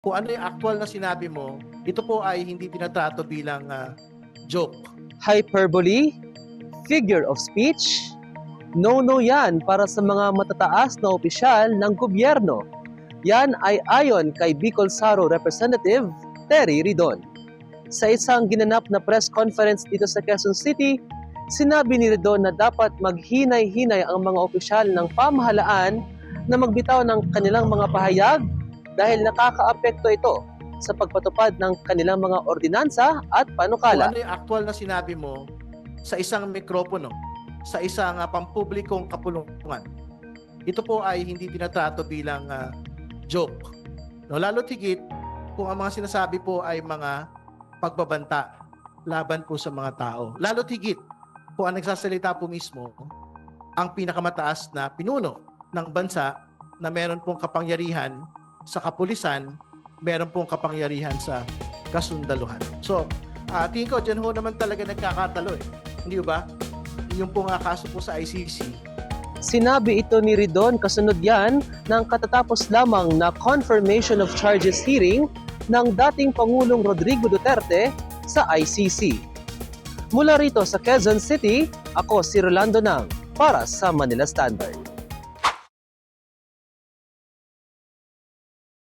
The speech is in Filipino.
Kung ano yung actual na sinabi mo, ito po ay hindi tinatrato bilang joke. Hyperbole? Figure of speech? No-no yan para sa mga matataas na opisyal ng gobyerno. Yan ay ayon kay Bicol Saro Representative Terry Ridon. Sa isang ginanap na press conference dito sa Quezon City, sinabi ni Ridon na dapat maghinay-hinay ang mga opisyal ng pamahalaan na magbitaw ng kanilang mga pahayag dahil nakakaapekto ito sa pagpatupad ng kanilang mga ordinansa at panukala. Kung ano yung actual na sinabi mo sa isang mikropono, sa isang pampublikong kapulungan, ito po ay hindi tinatrato bilang joke. No, lalo't higit kung ang mga sinasabi po ay mga pagbabanta laban po sa mga tao. Lalo't higit kung ang nagsasalita po mismo ang pinakamataas na pinuno ng bansa na meron pong kapangyarihan sa kapulisan, meron pong kapangyarihan sa kasundaluhan. So, tingin ko, dyan ho naman talaga nagkakatalo eh. Hindi ba? Yung pong kaso po sa ICC. Sinabi ito ni Ridon kasunod yan ng katatapos lamang na confirmation of charges hearing ng dating Pangulong Rodrigo Duterte sa ICC. Mula rito sa Quezon City, ako si Rolando Nang para sa Manila Standard.